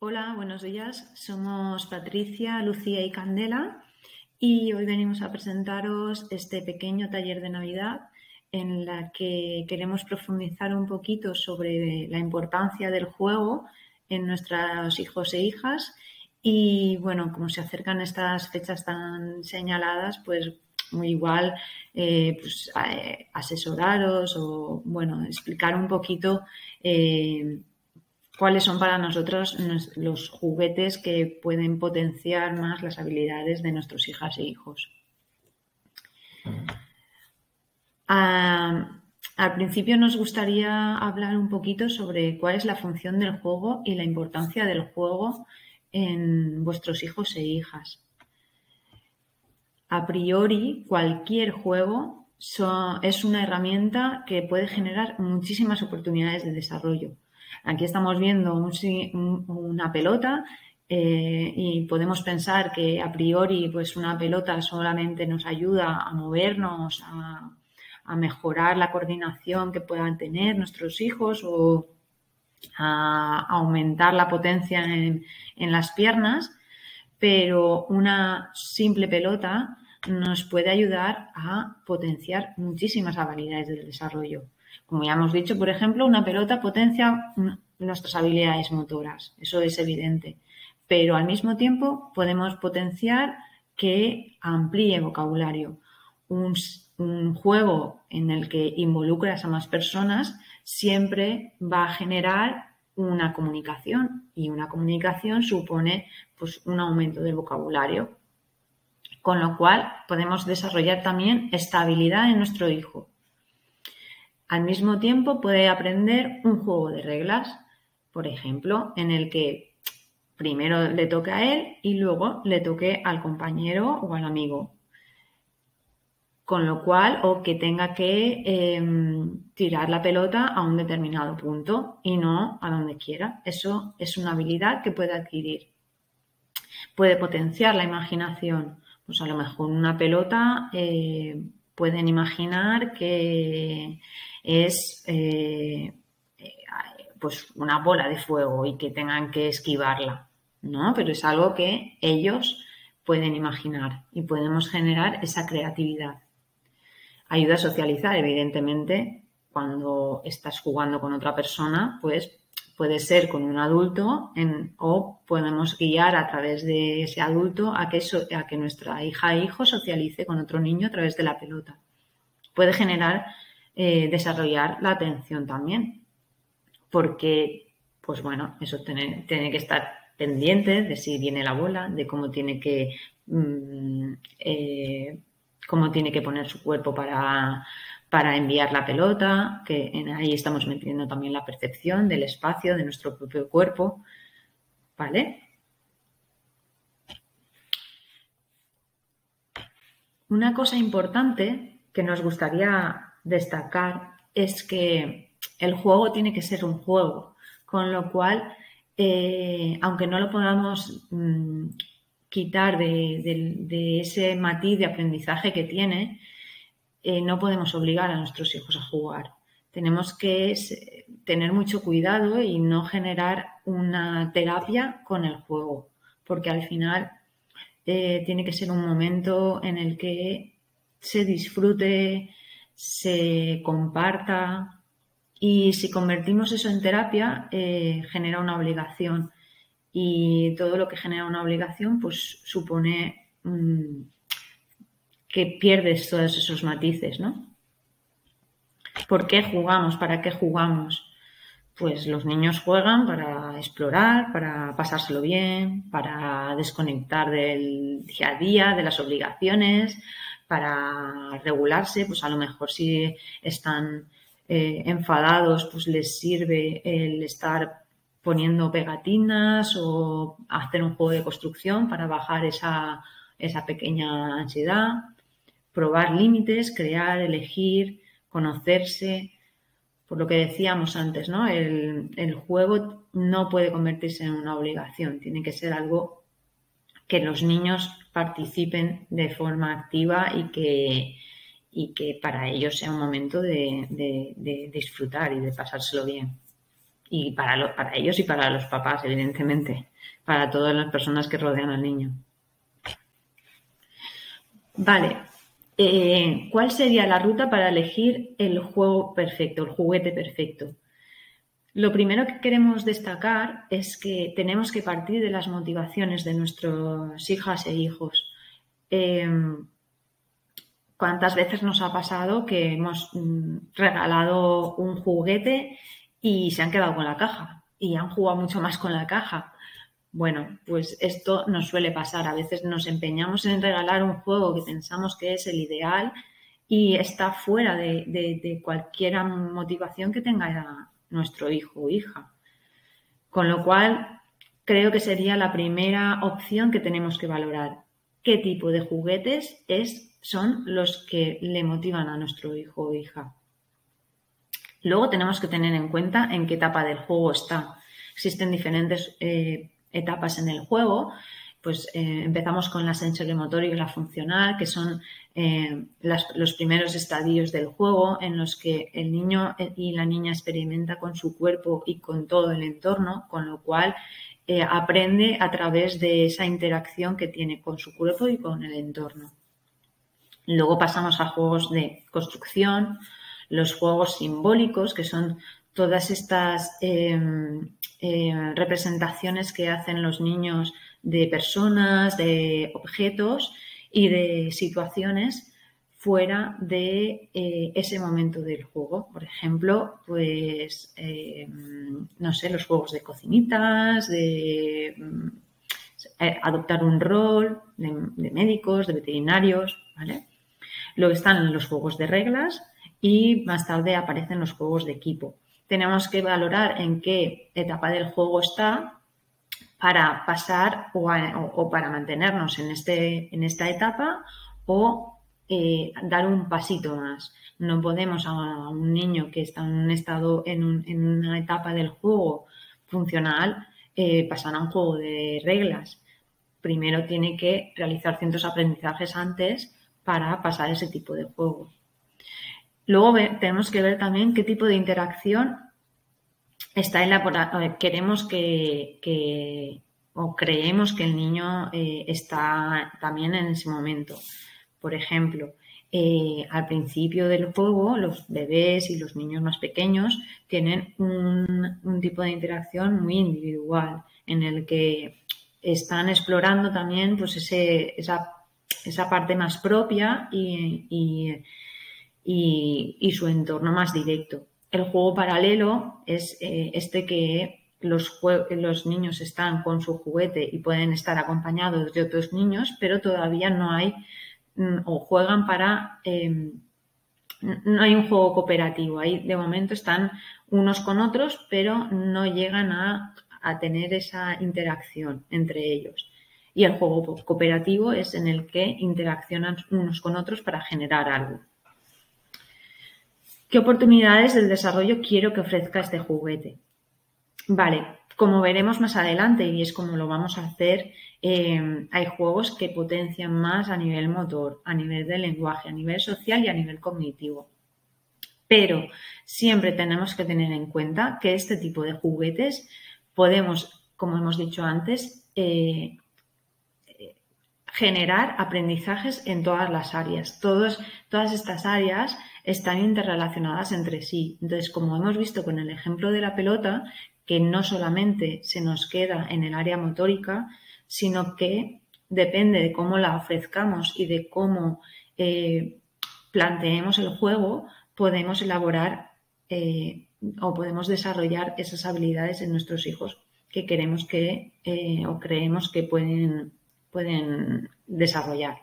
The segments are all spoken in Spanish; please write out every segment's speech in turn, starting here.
Hola, buenos días. Somos Patricia, Lucía y Candela y hoy venimos a presentaros este pequeño taller de Navidad en la que queremos profundizar un poquito sobre la importancia del juego en nuestros hijos e hijas y bueno, como se acercan estas fechas tan señaladas, pues muy igual asesoraros o bueno, explicar un poquito cuáles son para nosotros los juguetes que pueden potenciar más las habilidades de nuestros hijas e hijos. Al principio nos gustaría hablar un poquito sobre cuál es la función del juego y la importancia del juego en vuestros hijos e hijas. A priori, cualquier juego es una herramienta que puede generar muchísimas oportunidades de desarrollo. Aquí estamos viendo una pelota y podemos pensar que a priori pues una pelota solamente nos ayuda a movernos, a mejorar la coordinación que puedan tener nuestros hijos o a aumentar la potencia en las piernas, pero una simple pelota nos puede ayudar a potenciar muchísimas habilidades del desarrollo. Como ya hemos dicho, por ejemplo, una pelota potencia nuestras habilidades motoras, eso es evidente, pero al mismo tiempo podemos potenciar que amplíe vocabulario. Un juego en el que involucras a más personas siempre va a generar una comunicación y una comunicación supone pues un aumento del vocabulario, con lo cual podemos desarrollar también esta habilidad en nuestro hijo. Al mismo tiempo puede aprender un juego de reglas, por ejemplo, en el que primero le toque a él y luego le toque al compañero o al amigo. Con lo cual, o que tenga que tirar la pelota a un determinado punto y no a donde quiera. Eso es una habilidad que puede adquirir. Puede potenciar la imaginación. Pues a lo mejor una pelota pueden imaginar que es pues una bola de fuego y que tengan que esquivarla, ¿no? Pero es algo que ellos pueden imaginar y podemos generar esa creatividad. Ayuda a socializar, evidentemente, cuando estás jugando con otra persona, pues puede ser con un adulto o podemos guiar a través de ese adulto a que nuestra hija e hijo socialice con otro niño a través de la pelota. Puede generar, desarrollar la atención también, porque, pues bueno, eso tiene que estar pendiente de si viene la bola, de cómo tiene que poner su cuerpo para enviar la pelota, que ahí estamos metiendo también la percepción del espacio, de nuestro propio cuerpo, ¿vale? Una cosa importante que nos gustaría destacar es que el juego tiene que ser un juego, con lo cual, aunque no lo podamos quitar de ese matiz de aprendizaje que tiene, no podemos obligar a nuestros hijos a jugar. Tenemos que tener mucho cuidado y no generar una terapia con el juego, porque al final tiene que ser un momento en el que se disfrute, se comparta y si convertimos eso en terapia genera una obligación y todo lo que genera una obligación pues supone que pierdes todos esos matices, ¿no? ¿Por qué jugamos? ¿Para qué jugamos? Pues los niños juegan para explorar, para pasárselo bien, para desconectar del día a día, de las obligaciones, para regularse, pues a lo mejor si están enfadados, pues les sirve el estar poniendo pegatinas o hacer un juego de construcción para bajar esa pequeña ansiedad, probar límites, crear, elegir, conocerse. Por lo que decíamos antes, ¿no? El juego no puede convertirse en una obligación, tiene que ser algo que los niños participen de forma activa y que para ellos sea un momento de disfrutar y de pasárselo bien. Y para ellos y para los papás, evidentemente, para todas las personas que rodean al niño. Vale, ¿cuál sería la ruta para elegir el juego perfecto, el juguete perfecto? Lo primero que queremos destacar es que tenemos que partir de las motivaciones de nuestras hijas e hijos. ¿Cuántas veces nos ha pasado que hemos regalado un juguete y se han quedado con la caja y han jugado mucho más con la caja? Bueno, pues esto nos suele pasar. A veces nos empeñamos en regalar un juego que pensamos que es el ideal y está fuera de cualquier motivación que tenga nuestro hijo o hija. Con lo cual, creo que sería la primera opción que tenemos que valorar. ¿Qué tipo de juguetes son los que le motivan a nuestro hijo o hija? Luego tenemos que tener en cuenta en qué etapa del juego está. Existen diferentes etapas en el juego. Pues empezamos con la sensorimotórica y la funcional, que son los primeros estadios del juego en los que el niño y la niña experimenta con su cuerpo y con todo el entorno, con lo cual aprende a través de esa interacción que tiene con su cuerpo y con el entorno. Luego pasamos a juegos de construcción, los juegos simbólicos, que son todas estas representaciones que hacen los niños de personas, de objetos y de situaciones fuera de ese momento del juego. Por ejemplo, pues, no sé, los juegos de cocinitas, de adoptar un rol de médicos, de veterinarios, ¿vale? Luego están los juegos de reglas y más tarde aparecen los juegos de equipo. Tenemos que valorar en qué etapa del juego está para pasar o para mantenernos en esta etapa o dar un pasito más. No podemos a un niño que está en un estado, en una etapa del juego funcional, pasar a un juego de reglas. Primero tiene que realizar ciertos aprendizajes antes para pasar ese tipo de juego. Luego tenemos que ver también qué tipo de interacción está queremos o creemos que el niño está también en ese momento. Por ejemplo, al principio del juego, los bebés y los niños más pequeños tienen un tipo de interacción muy individual en el que están explorando también pues esa parte más propia y su entorno más directo. El juego paralelo es que los niños están con su juguete y pueden estar acompañados de otros niños, pero todavía no hay o juegan no hay un juego cooperativo. Ahí de momento están unos con otros, pero no llegan a tener esa interacción entre ellos. Y el juego cooperativo es en el que interaccionan unos con otros para generar algo. ¿Qué oportunidades del desarrollo quiero que ofrezca este juguete? Vale, como veremos más adelante y es como lo vamos a hacer, hay juegos que potencian más a nivel motor, a nivel de lenguaje, a nivel social y a nivel cognitivo. Pero siempre tenemos que tener en cuenta que este tipo de juguetes podemos, como hemos dicho antes, generar aprendizajes en todas las áreas. Todas estas áreas están interrelacionadas entre sí. Entonces, como hemos visto con el ejemplo de la pelota, que no solamente se nos queda en el área motórica, sino que depende de cómo la ofrezcamos y de cómo planteemos el juego, podemos elaborar o podemos desarrollar esas habilidades en nuestros hijos que queremos o creemos que pueden desarrollar.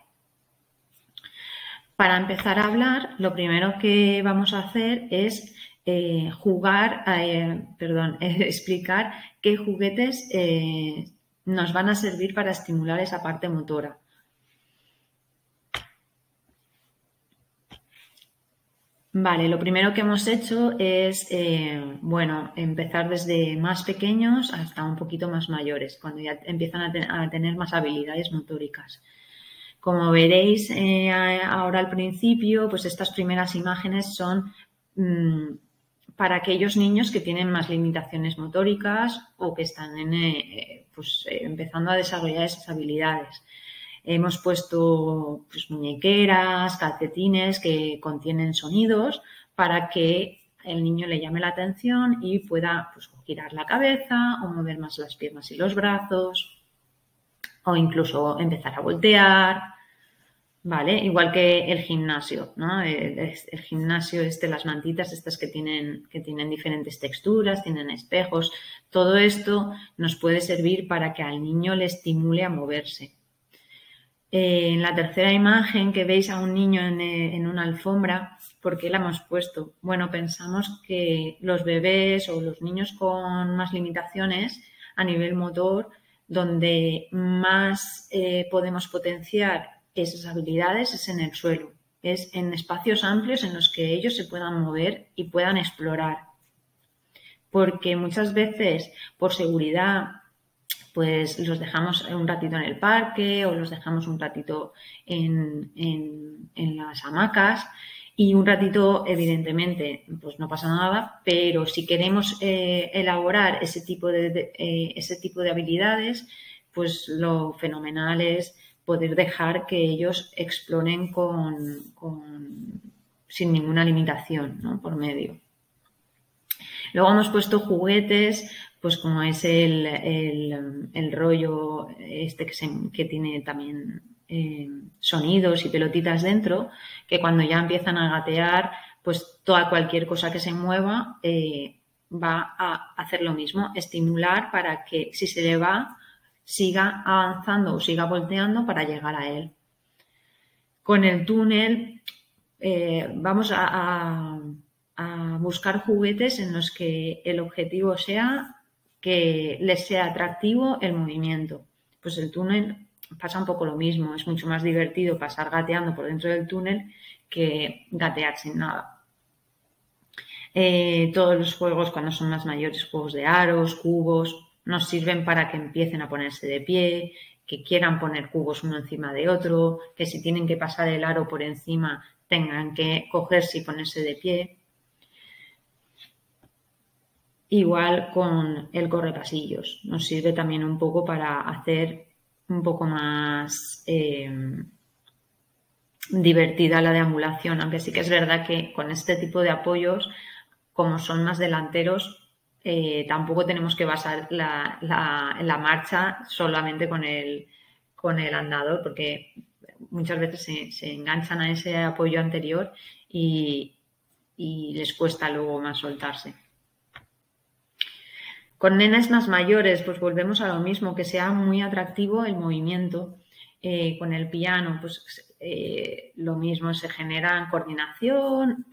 Para empezar a hablar, lo primero que vamos a hacer es explicar qué juguetes nos van a servir para estimular esa parte motora. Vale, lo primero que hemos hecho es, empezar desde más pequeños hasta un poquito más mayores, cuando ya empiezan a tener más habilidades motóricas. Como veréis ahora al principio, pues estas primeras imágenes son para aquellos niños que tienen más limitaciones motóricas o que están empezando a desarrollar esas habilidades. Hemos puesto pues, muñequeras, calcetines que contienen sonidos para que el niño le llame la atención y pueda pues, girar la cabeza o mover más las piernas y los brazos o incluso empezar a voltear. Vale, igual que el gimnasio, ¿no? El gimnasio las mantitas estas que tienen diferentes texturas, tienen espejos, todo esto nos puede servir para que al niño le estimule a moverse. En la tercera imagen que veis a un niño en una alfombra, ¿por qué la hemos puesto? Bueno, pensamos que los bebés o los niños con más limitaciones a nivel motor, donde más podemos potenciar esas habilidades es en el suelo, es en espacios amplios en los que ellos se puedan mover y puedan explorar. Porque muchas veces, por seguridad, pues los dejamos un ratito en el parque o los dejamos un ratito en las hamacas y un ratito, evidentemente, pues no pasa nada, pero si queremos elaborar ese tipo de habilidades, pues lo fenomenal es poder dejar que ellos exploren sin ninguna limitación, ¿no? Por medio. Luego hemos puesto juguetes, pues como es el rollo que tiene también sonidos y pelotitas dentro, que cuando ya empiezan a gatear, pues cualquier cosa que se mueva va a hacer lo mismo, estimular para que si se le va, siga avanzando o siga volteando para llegar a él. Con el túnel vamos a buscar juguetes en los que el objetivo sea que les sea atractivo el movimiento. Pues el túnel pasa un poco lo mismo, es mucho más divertido pasar gateando por dentro del túnel que gatear sin nada. Todos los juegos, cuando son más mayores, juegos de aros, cubos, nos sirven para que empiecen a ponerse de pie, que quieran poner cubos uno encima de otro, que si tienen que pasar el aro por encima tengan que cogerse y ponerse de pie. Igual con el correpasillos, nos sirve también un poco para hacer un poco más divertida la deambulación, aunque sí que es verdad que con este tipo de apoyos, como son más delanteros, tampoco tenemos que basar la marcha solamente con el andador, porque muchas veces se enganchan a ese apoyo anterior y les cuesta luego más soltarse. Con nenes más mayores, pues volvemos a lo mismo, que sea muy atractivo el movimiento. Con el piano, pues lo mismo, se genera coordinación,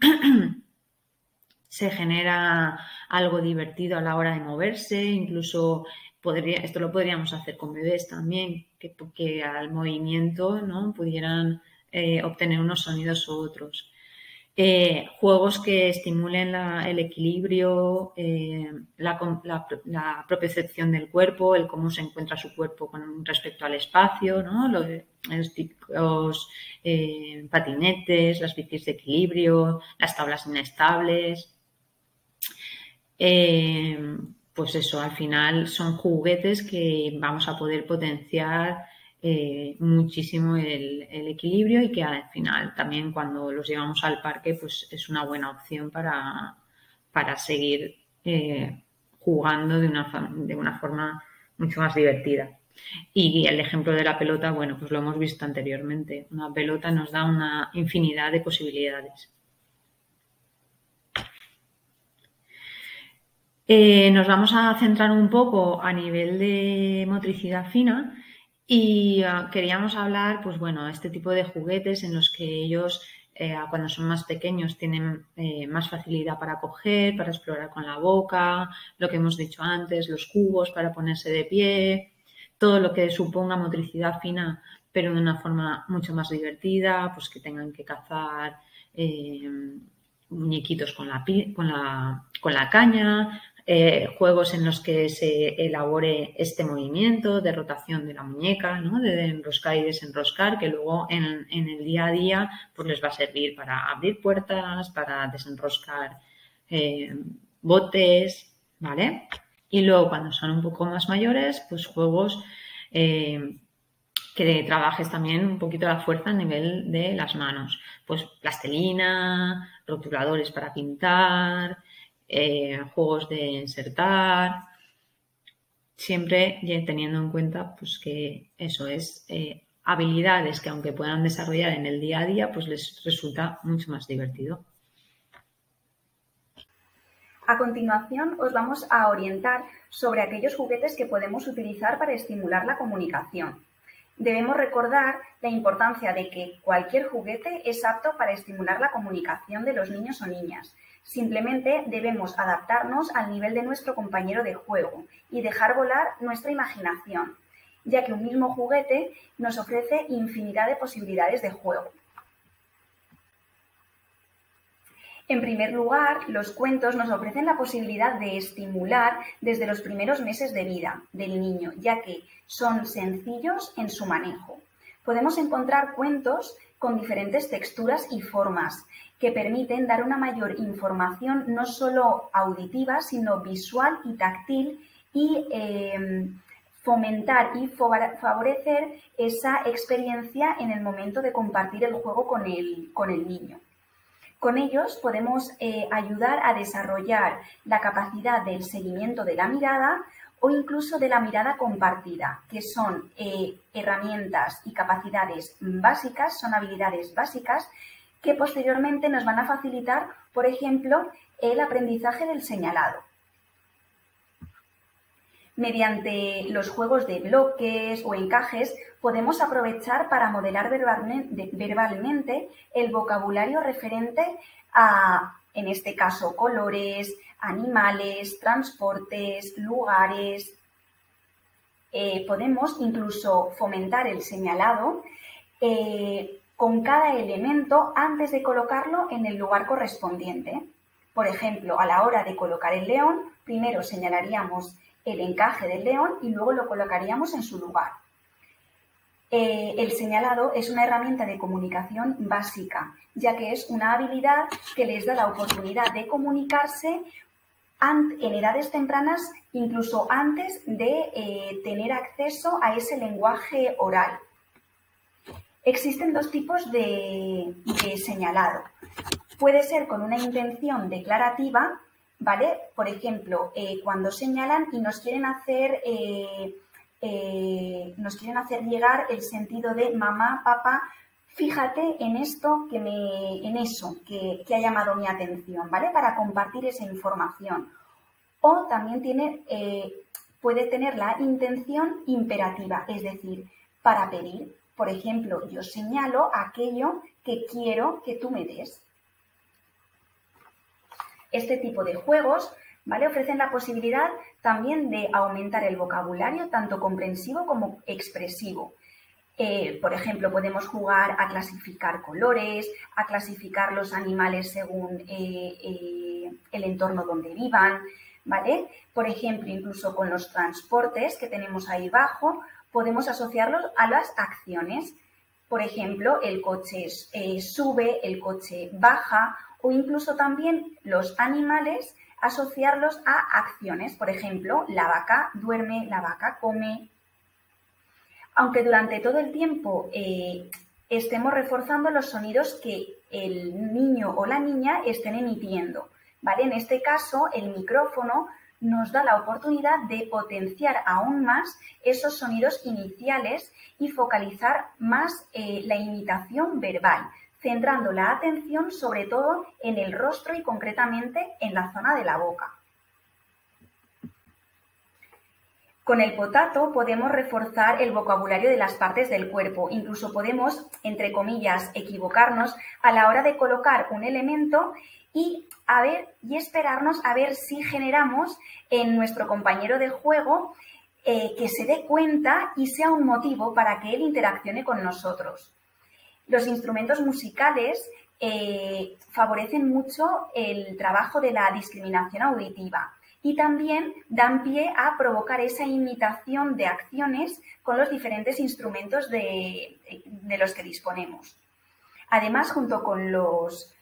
se genera algo divertido a la hora de moverse, incluso esto lo podríamos hacer con bebés también, que al movimiento, ¿no? Pudieran obtener unos sonidos u otros. Juegos que estimulen el equilibrio, la propiocepción del cuerpo, el cómo se encuentra su cuerpo con respecto al espacio, ¿no? Los típicos patinetes, las bicis de equilibrio, las tablas inestables. Pues eso, al final son juguetes que vamos a poder potenciar muchísimo el equilibrio y que al final también cuando los llevamos al parque pues es una buena opción para seguir jugando de una forma mucho más divertida. Y el ejemplo de la pelota, bueno, pues lo hemos visto anteriormente. Una pelota nos da una infinidad de posibilidades. Nos vamos a centrar un poco a nivel de motricidad fina y queríamos hablar, pues bueno, este tipo de juguetes en los que ellos, cuando son más pequeños, tienen más facilidad para coger, para explorar con la boca, lo que hemos dicho antes, los cubos para ponerse de pie, todo lo que suponga motricidad fina, pero de una forma mucho más divertida, pues que tengan que cazar muñequitos con la caña, juegos en los que se elabore este movimiento de rotación de la muñeca, ¿no? De enroscar y desenroscar, que luego en el día a día pues les va a servir para abrir puertas, para desenroscar botes, ¿vale? Y luego cuando son un poco más mayores, pues juegos que trabajes también un poquito la fuerza a nivel de las manos. Pues plastilina, rotuladores para pintar, juegos de insertar, siempre teniendo en cuenta pues que eso es habilidades que aunque puedan desarrollar en el día a día, pues les resulta mucho más divertido. A continuación, os vamos a orientar sobre aquellos juguetes que podemos utilizar para estimular la comunicación. Debemos recordar la importancia de que cualquier juguete es apto para estimular la comunicación de los niños o niñas. Simplemente debemos adaptarnos al nivel de nuestro compañero de juego y dejar volar nuestra imaginación, ya que un mismo juguete nos ofrece infinidad de posibilidades de juego. En primer lugar, los cuentos nos ofrecen la posibilidad de estimular desde los primeros meses de vida del niño, ya que son sencillos en su manejo. Podemos encontrar cuentos con diferentes texturas y formas que permiten dar una mayor información no solo auditiva, sino visual y táctil y fomentar y favorecer esa experiencia en el momento de compartir el juego con el niño. Con ellos podemos ayudar a desarrollar la capacidad del seguimiento de la mirada o incluso de la mirada compartida, que son herramientas y capacidades básicas, son habilidades básicas que posteriormente nos van a facilitar, por ejemplo, el aprendizaje del señalado. Mediante los juegos de bloques o encajes podemos aprovechar para modelar verbalmente el vocabulario referente a, en este caso, colores, animales, transportes, lugares. Podemos incluso fomentar el señalado con cada elemento antes de colocarlo en el lugar correspondiente. Por ejemplo, a la hora de colocar el león, primero señalaríamos el encaje del león y luego lo colocaríamos en su lugar. El señalado es una herramienta de comunicación básica, ya que es una habilidad que les da la oportunidad de comunicarse en edades tempranas, incluso antes de tener acceso a ese lenguaje oral. Existen dos tipos de señalado. Puede ser con una intención declarativa, ¿vale? Por ejemplo, cuando señalan y nos quieren hacer llegar el sentido de mamá, papá, fíjate en esto que ha llamado mi atención, ¿vale? Para compartir esa información. O también puede tener la intención imperativa, es decir, para pedir. Por ejemplo, yo señalo aquello que quiero que tú me des. Este tipo de juegos, ¿vale?, ofrecen la posibilidad también de aumentar el vocabulario, tanto comprensivo como expresivo. Por ejemplo, podemos jugar a clasificar colores, a clasificar los animales según el entorno donde vivan, ¿vale? Por ejemplo, incluso con los transportes que tenemos ahí abajo, podemos asociarlos a las acciones. Por ejemplo, el coche sube, el coche baja, o incluso también los animales, asociarlos a acciones. Por ejemplo, la vaca duerme, la vaca come. Aunque durante todo el tiempo estemos reforzando los sonidos que el niño o la niña estén emitiendo, ¿vale? En este caso, el micrófono nos da la oportunidad de potenciar aún más esos sonidos iniciales y focalizar más la imitación verbal, centrando la atención sobre todo en el rostro y concretamente en la zona de la boca. Con el potato podemos reforzar el vocabulario de las partes del cuerpo. Incluso podemos, entre comillas, equivocarnos a la hora de colocar un elemento y esperarnos a ver si generamos en nuestro compañero de juego que se dé cuenta y sea un motivo para que él interaccione con nosotros. Los instrumentos musicales favorecen mucho el trabajo de la discriminación auditiva y también dan pie a provocar esa imitación de acciones con los diferentes instrumentos de los que disponemos. Además, junto con los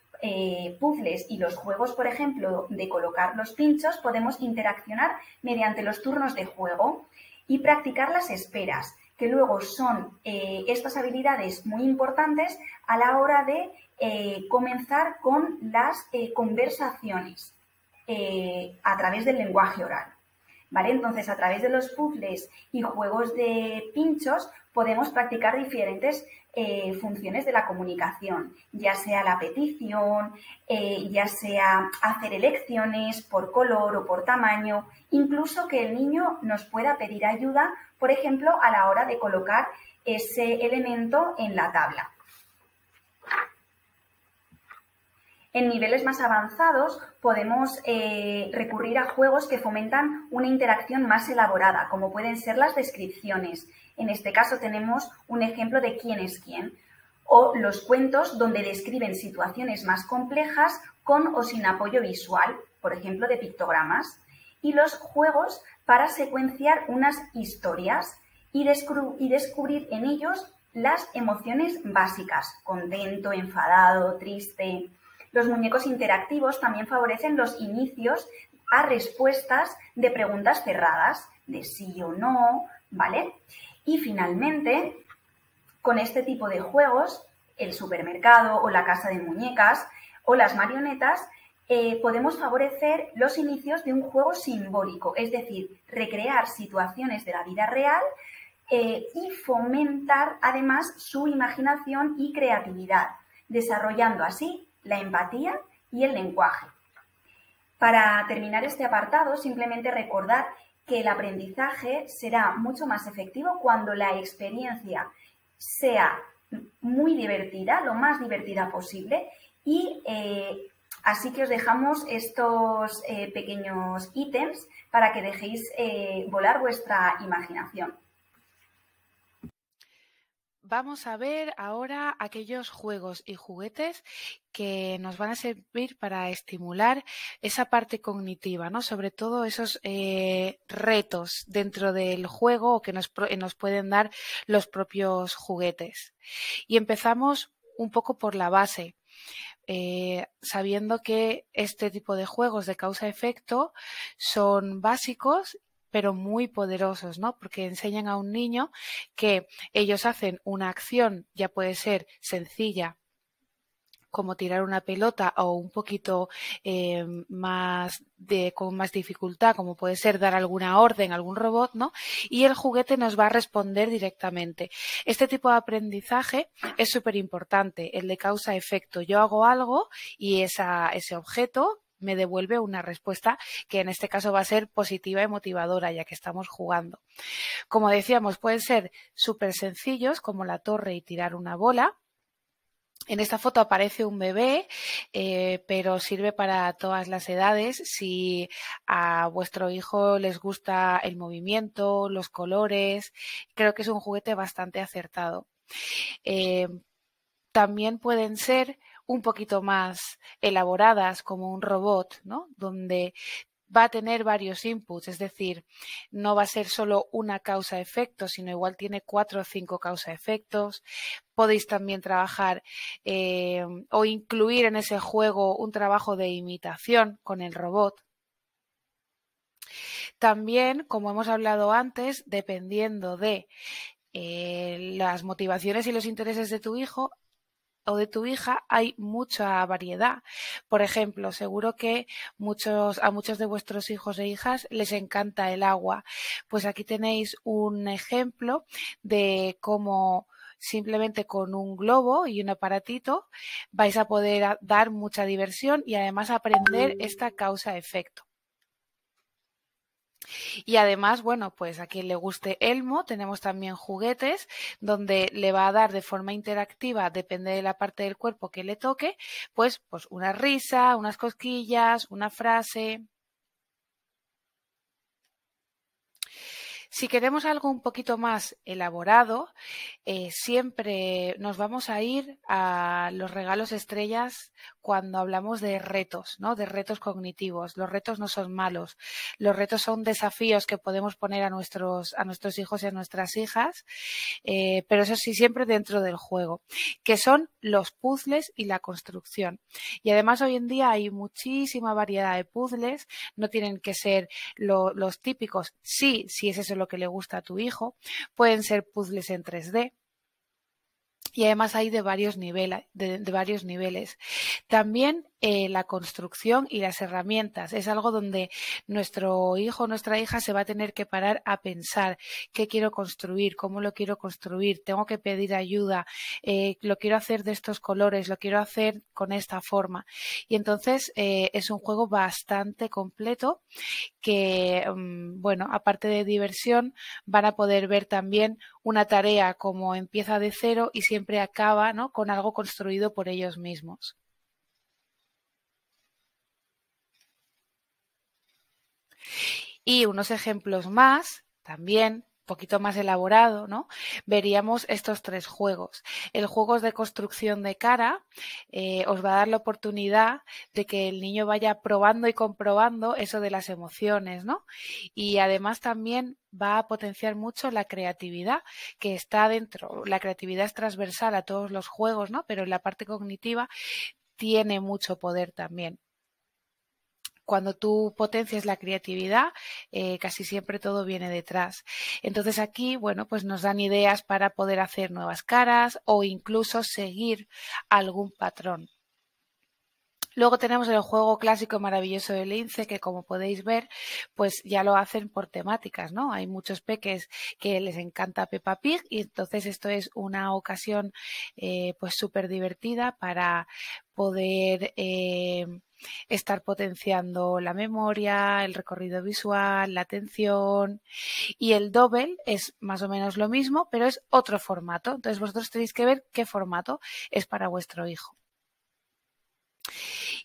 puzzles y los juegos, por ejemplo, de colocar los pinchos, podemos interaccionar mediante los turnos de juego y practicar las esperas, que luego son estas habilidades muy importantes a la hora de comenzar con las conversaciones a través del lenguaje oral. ¿Vale? Entonces, a través de los puzzles y juegos de pinchos podemos practicar diferentes funciones de la comunicación, ya sea la petición, ya sea hacer elecciones por color o por tamaño, incluso que el niño nos pueda pedir ayuda, por ejemplo, a la hora de colocar ese elemento en la tabla. En niveles más avanzados podemos recurrir a juegos que fomentan una interacción más elaborada, como pueden ser las descripciones. En este caso tenemos un ejemplo de quién es quién. O los cuentos donde describen situaciones más complejas con o sin apoyo visual, por ejemplo de pictogramas. Y los juegos para secuenciar unas historias y descubrir en ellos las emociones básicas, contento, enfadado, triste. Los muñecos interactivos también favorecen los inicios a respuestas de preguntas cerradas, de sí o no, ¿vale? Y finalmente, con este tipo de juegos, el supermercado o la casa de muñecas o las marionetas, podemos favorecer los inicios de un juego simbólico, es decir, recrear situaciones de la vida real y fomentar además su imaginación y creatividad, desarrollando así la empatía y el lenguaje. Para terminar este apartado, simplemente recordar que el aprendizaje será mucho más efectivo cuando la experiencia sea muy divertida, lo más divertida posible, y así que os dejamos estos pequeños ítems para que dejéis volar vuestra imaginación. Vamos a ver ahora aquellos juegos y juguetes que nos van a servir para estimular esa parte cognitiva, ¿no? Sobre todo esos retos dentro del juego o que nos pueden dar los propios juguetes. Y empezamos un poco por la base. Sabiendo que este tipo de juegos de causa-efecto son básicos pero muy poderosos, ¿no? Porque enseñan a un niño que ellos hacen una acción, ya puede ser sencilla, como tirar una pelota o un poquito con más dificultad, como puede ser dar alguna orden a algún robot, ¿no? Y el juguete nos va a responder directamente. Este tipo de aprendizaje es súper importante, el de causa-efecto. Yo hago algo y ese objeto me devuelve una respuesta que en este caso va a ser positiva y motivadora, ya que estamos jugando. Como decíamos, pueden ser súper sencillos, como la torre y tirar una bola. En esta foto aparece un bebé, pero sirve para todas las edades. Si a vuestro hijo les gusta el movimiento, los colores, creo que es un juguete bastante acertado. También pueden ser un poquito más elaboradas, como un robot, ¿no? Donde va a tener varios inputs, es decir, no va a ser solo una causa-efecto, sino igual tiene 4 o 5 causa-efectos. Podéis también trabajar o incluir en ese juego un trabajo de imitación con el robot. También, como hemos hablado antes, dependiendo de las motivaciones y los intereses de tu hijo o de tu hija, hay mucha variedad. Por ejemplo, seguro que a muchos de vuestros hijos e hijas les encanta el agua. Pues aquí tenéis un ejemplo de cómo simplemente con un globo y un aparatito vais a poder dar mucha diversión y además aprender esta causa-efecto. Y además, bueno, pues a quien le guste Elmo, tenemos también juguetes donde le va a dar de forma interactiva, depende de la parte del cuerpo que le toque, pues una risa, unas cosquillas, una frase. Si queremos algo un poquito más elaborado, siempre nos vamos a ir a los regalos estrellas cuando hablamos de retos, ¿no? De retos cognitivos. Los retos no son malos. Los retos son desafíos que podemos poner a nuestros hijos y a nuestras hijas, pero eso sí, siempre dentro del juego, que son los puzzles y la construcción. Y además hoy en día hay muchísima variedad de puzzles, no tienen que ser los típicos, sí, si es eso lo que le gusta a tu hijo, pueden ser puzzles en 3D. Y además hay de varios niveles. También la construcción y las herramientas. Es algo donde nuestro hijo o nuestra hija se va a tener que parar a pensar qué quiero construir, cómo lo quiero construir, tengo que pedir ayuda, lo quiero hacer de estos colores, lo quiero hacer con esta forma. Y entonces es un juego bastante completo que, bueno, aparte de diversión, van a poder ver también una tarea como empieza de cero y siempre acaba, ¿no?, con algo construido por ellos mismos. Y unos ejemplos más, también un poquito más elaborado, ¿no? Veríamos estos 3 juegos. El juego de construcción de cara os va a dar la oportunidad de que el niño vaya probando y comprobando eso de las emociones, ¿no? Y además también va a potenciar mucho la creatividad que está dentro. La creatividad es transversal a todos los juegos, ¿no? Pero en la parte cognitiva tiene mucho poder también. Cuando tú potencias la creatividad, casi siempre todo viene detrás. Entonces aquí, bueno, pues nos dan ideas para poder hacer nuevas caras o incluso seguir algún patrón. Luego tenemos el juego clásico maravilloso de Lince, que como podéis ver, pues ya lo hacen por temáticas, ¿no? Hay muchos peques que les encanta Peppa Pig y entonces esto es una ocasión pues súper divertida para poder estar potenciando la memoria, el recorrido visual, la atención. Y el Dobble es más o menos lo mismo, pero es otro formato. Entonces vosotros tenéis que ver qué formato es para vuestro hijo.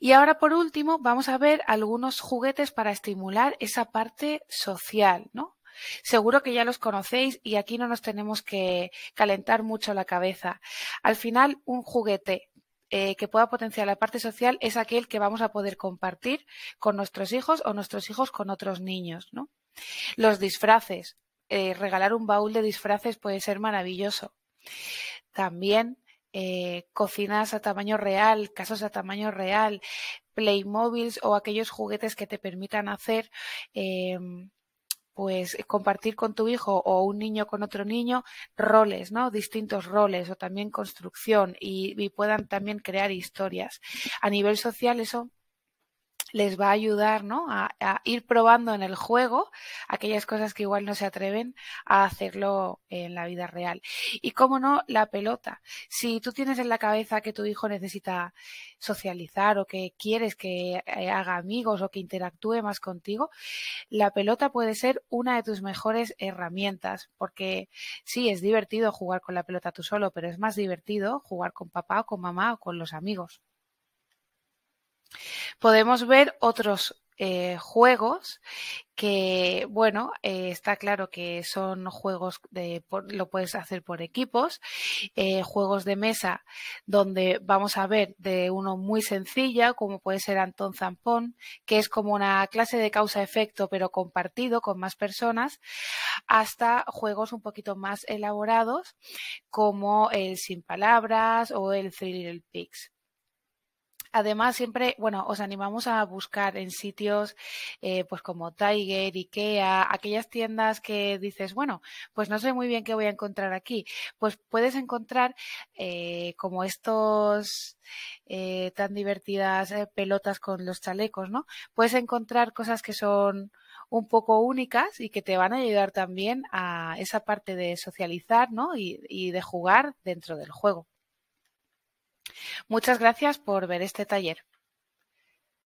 Y ahora, por último, vamos a ver algunos juguetes para estimular esa parte social, ¿no? Seguro que ya los conocéis y aquí no nos tenemos que calentar mucho la cabeza. Al final, un juguete que pueda potenciar la parte social es aquel que vamos a poder compartir con nuestros hijos o nuestros hijos con otros niños, ¿no? Los disfraces. Regalar un baúl de disfraces puede ser maravilloso. También cocinas a tamaño real, casas a tamaño real, Playmobiles o aquellos juguetes que te permitan hacer pues compartir con tu hijo o un niño con otro niño roles, ¿no? Distintos roles o también construcción y puedan también crear historias. A nivel social eso les va a ayudar, ¿no?, a ir probando en el juego aquellas cosas que igual no se atreven a hacerlo en la vida real. Y cómo no, la pelota. Si tú tienes en la cabeza que tu hijo necesita socializar o que quieres que haga amigos o que interactúe más contigo, la pelota puede ser una de tus mejores herramientas, porque sí, es divertido jugar con la pelota tú solo, pero es más divertido jugar con papá o con mamá o con los amigos. Podemos ver otros juegos que, bueno, está claro que son juegos lo puedes hacer por equipos, juegos de mesa donde vamos a ver de uno muy sencilla, como puede ser Antón Zampón, que es como una clase de causa-efecto pero compartido con más personas, hasta juegos un poquito más elaborados como el Sin Palabras o el Three Little Pigs. Además, siempre, bueno, os animamos a buscar en sitios pues como Tiger, Ikea, aquellas tiendas que dices, bueno, pues no sé muy bien qué voy a encontrar aquí. Pues puedes encontrar como estos tan divertidas pelotas con los chalecos, ¿no? Puedes encontrar cosas que son un poco únicas y que te van a ayudar también a esa parte de socializar, ¿no? y de jugar dentro del juego. Muchas gracias por ver este taller.